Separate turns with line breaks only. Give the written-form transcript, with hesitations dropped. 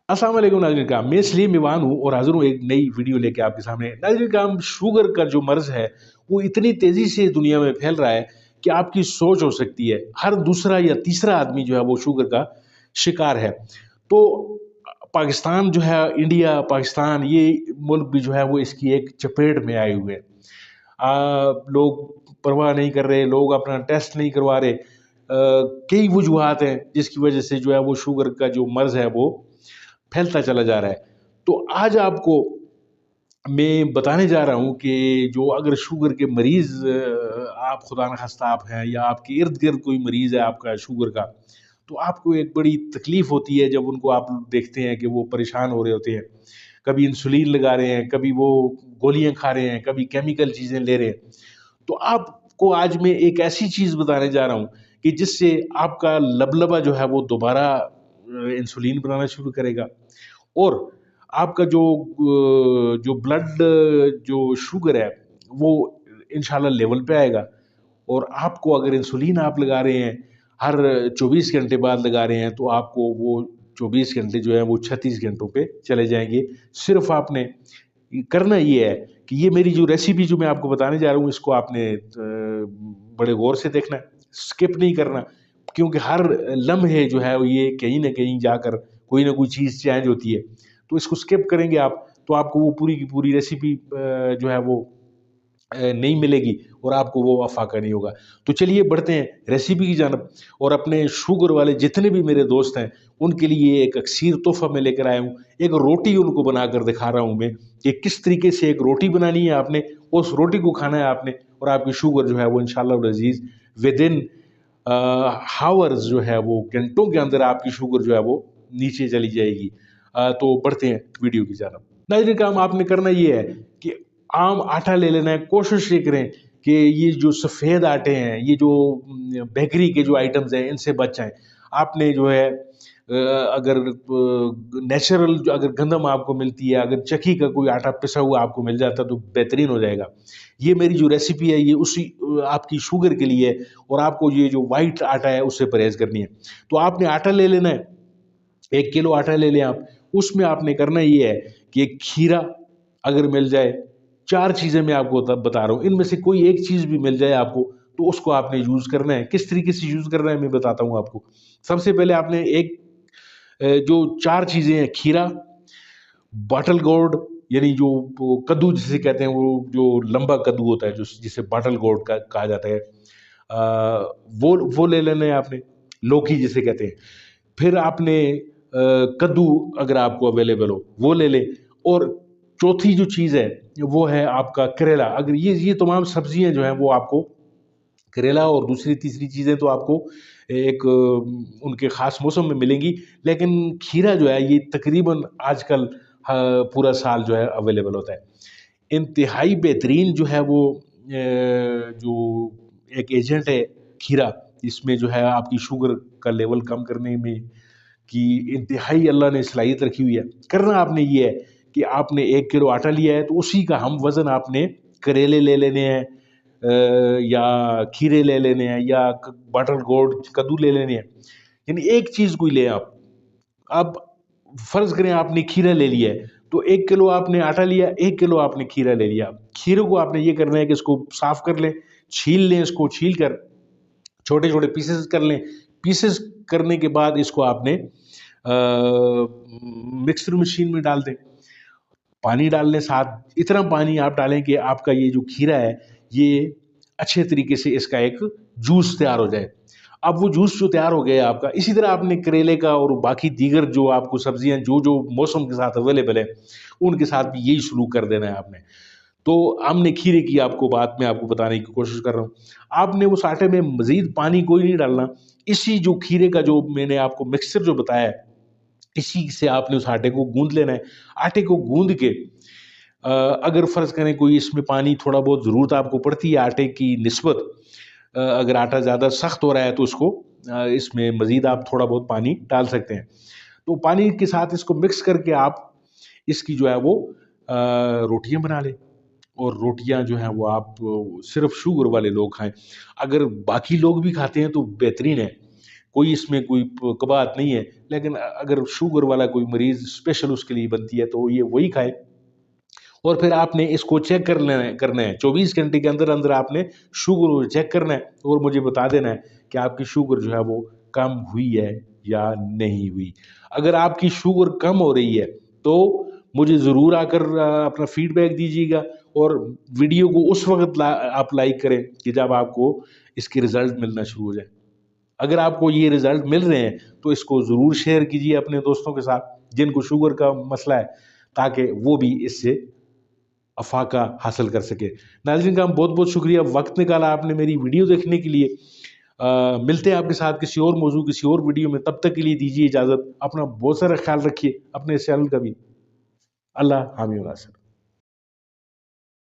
अस्सलाम वालेकुम नाज़रीन किराम, मैं सलीम ईवान हूँ और हाज़िर हूँ एक नई वीडियो लेके आपके सामने। नाज़रीन किराम, शुगर का जो मर्ज़ है वो इतनी तेज़ी से दुनिया में फैल रहा है कि आपकी सोच हो सकती है हर दूसरा या तीसरा आदमी जो है वो शुगर का शिकार है। तो पाकिस्तान जो है, इंडिया, पाकिस्तान, ये मुल्क भी जो है वो इसकी एक चपेट में आए हुए हैं। लोग परवाह नहीं कर रहे, लोग अपना टेस्ट नहीं करवा रहे। कई वजूहात हैं जिसकी वजह से जो है वो शुगर का जो मर्ज़ है वो फैलता चला जा रहा है। तो आज आपको मैं बताने जा रहा हूँ कि जो अगर शुगर के मरीज़ आप खुदा न ख़ास्ता आप हैं या आपके इर्द-गिर्द कोई मरीज़ है आपका शुगर का, तो आपको एक बड़ी तकलीफ़ होती है जब उनको आप देखते हैं कि वो परेशान हो रहे होते हैं। कभी इंसुलिन लगा रहे हैं, कभी वो गोलियाँ खा रहे हैं, कभी केमिकल चीज़ें ले रहे हैं। तो आपको आज मैं एक ऐसी चीज़ बताने जा रहा हूँ कि जिससे आपका लबलबा जो है वो दोबारा इंसुलिन बनाना शुरू करेगा और आपका जो ब्लड जो शुगर है वो इंशाल्लाह लेवल पे आएगा। और आपको अगर इंसुलिन आप लगा रहे हैं, हर 24 घंटे बाद लगा रहे हैं, तो आपको वो 24 घंटे जो है वो 36 घंटों पे चले जाएँगे। सिर्फ़ आपने करना ये है कि ये मेरी जो रेसिपी जो मैं आपको बताने जा रहा हूँ, इसको आपने बड़े गौर से देखना है, स्किप नहीं करना, क्योंकि हर लम्हे जो है ये कहीं न कहीं जाकर कोई न कोई चीज़ चेंज होती है। तो इसको स्किप करेंगे आप, तो आपको वो पूरी की पूरी रेसिपी जो है वो नहीं मिलेगी और आपको वो अफ़ाक़ा नहीं होगा। तो चलिए बढ़ते हैं रेसिपी की जानब और अपने शुगर वाले जितने भी मेरे दोस्त हैं, उनके लिए एक अक्सीर तोहफ़ा मैं लेकर आया हूँ। एक रोटी उनको बनाकर दिखा रहा हूँ मैं कि किस तरीके से एक रोटी बनानी है आपने, उस रोटी को खाना है आपने और आपकी शुगर जो है वो इंशाअल्लाह वल अज़ीज़ विदिन हावर्स जो है वो घंटों के अंदर आपकी शुगर जो है वो नीचे चली जाएगी। तो बढ़ते हैं वीडियो की जानब। नाज़रीन किराम, आपने करना ये है कि आम आटा ले लेना है। कोशिश ये करें कि ये जो सफ़ेद आटे हैं, ये जो बेकरी के जो आइटम्स हैं, इनसे बच जाएँ। आपने जो है अगर नेचुरल जो अगर गंदम आपको मिलती है, अगर चक्की का कोई आटा पिसा हुआ आपको मिल जाता है तो बेहतरीन हो जाएगा। ये मेरी जो रेसिपी है ये उसी आपकी शुगर के लिए है और आपको ये जो व्हाइट आटा है उससे परहेज़ करनी है। तो आपने आटा ले लेना है, 1 किलो आटा ले लें आप। उसमें आपने करना ये है कि एक खीरा अगर मिल जाए, 4 चीज़ें मैं आपको तब बता रहा हूँ, इनमें से कोई एक चीज़ भी मिल जाए आपको, तो उसको आपने यूज़ करना है। किस तरीके से यूज़ करना है मैं बताता हूँ आपको। सबसे पहले आपने जो 4 चीज़ें हैं, खीरा, बॉटल गोर्ड यानी जो वो कद्दू जिसे कहते हैं, वो जो लंबा कद्दू होता है जो जिसे बॉटल गोर्ड कहा जाता है, वो ले लेना है आपने, लौकी जिसे कहते हैं। फिर आपने कद्दू अगर आपको अवेलेबल हो वो ले लें और चौथी जो चीज़ है वो है आपका करेला। अगर ये तमाम सब्जियां जो हैं वो आपको, करेला और दूसरी तीसरी चीज़ें तो आपको एक उनके ख़ास मौसम में मिलेंगी, लेकिन खीरा जो है ये तकरीबन आजकल पूरा साल जो है अवेलेबल होता है। इंतहाई बेहतरीन जो है वो जो एक एजेंट है खीरा, इसमें जो है आपकी शुगर का लेवल कम करने में कि इंतहाई अल्लाह ने सलाहियत रखी हुई है। करना आपने ये है कि आपने 1 किलो आटा लिया है तो उसी का हम वज़न आपने करेले ले लेने हैं, या खीरे ले लेने हैं या बटल गोर्ड कद्दू ले लेने हैं। यानी एक चीज़ कोई लें आप। अब फ़र्ज़ करें आपने खीरा ले लिया है, तो 1 किलो आपने आटा लिया, 1 किलो आपने खीरा ले लिया। खीरे को आपने ये करना है कि इसको साफ़ कर लें, छील लें, इसको छील कर छोटे-छोटे पीसेस कर लें। पीसेस करने के बाद इसको आपने मिक्सर मशीन में डाल दें। पानी डाल लें साथ, इतना पानी आप डालें कि आपका ये जो खीरा है, ये अच्छे तरीके से इसका एक जूस तैयार हो जाए। अब वो जूस जो तैयार हो गया आपका, इसी तरह आपने करेले का और बाकी दीगर जो आपको सब्जियाँ जो मौसम के साथ अवेलेबल है, उनके साथ भी यही सलूक कर देना है आपने। तो हमने खीरे की आपको बात मैं आपको बताने की कोशिश कर रहा हूँ। आपने उस आटे में मज़ीद पानी कोई नहीं डालना। इसी जो खीरे का जो मैंने आपको मिक्सचर जो बताया है, इसी से आपने उस आटे को गूँध लेना है। आटे को गूँध के अगर फ़र्ज़ करें कोई इसमें पानी थोड़ा बहुत ज़रूरत आपको पड़ती है आटे की निस्बत, अगर आटा ज़्यादा सख्त हो रहा है तो उसको इसमें मज़ीद आप थोड़ा बहुत पानी डाल सकते हैं। तो पानी के साथ इसको मिक्स करके आप इसकी जो है वो रोटियाँ बना लें और रोटियाँ जो हैं वो आप सिर्फ़ शुगर वाले लोग खाएँ। अगर बाकी लोग भी खाते हैं तो बेहतरीन है। کوئی اس میں کوئی کباہت نہیں ہے، لیکن اگر شوگر والا کوئی مریض اسپیشل اس کے لیے بنتی ہے تو یہ وہی کھائے۔ اور پھر آپ نے اس کو چیک کرنا ہے 24 گھنٹے کے اندر اندر آپ نے شوگر کو چیک کرنا ہے اور مجھے بتا دینا ہے کہ آپ کی شوگر جو ہے وہ کم ہوئی ہے یا نہیں ہوئی۔ اگر آپ کی شوگر کم ہو رہی ہے تو مجھے ضرور آ کر اپنا فیڈ بیک دیجیے گا، اور ویڈیو کو اس وقت آپ لائک کریں کہ جب آپ کو اس کے رزلٹ ملنا شروع ہو جائے۔ اگر آپ کو یہ رزلٹ مل رہے ہیں تو اس کو ضرور شیئر کیجیے اپنے دوستوں کے ساتھ جن کو شوگر کا مسئلہ ہے، تاکہ وہ بھی اس سے افاقہ حاصل کر سکے۔ ناظرین کا بہت بہت شکریہ، وقت نکالا آپ نے میری ویڈیو دیکھنے کے لیے۔ ملتے ہیں آپ کے ساتھ کسی اور موضوع کسی اور ویڈیو میں، تب تک کے لیے دیجیے اجازت، اپنا بہت سارا خیال رکھیے، اپنے چینل کا بھی۔ اللہ حامی و ناصر۔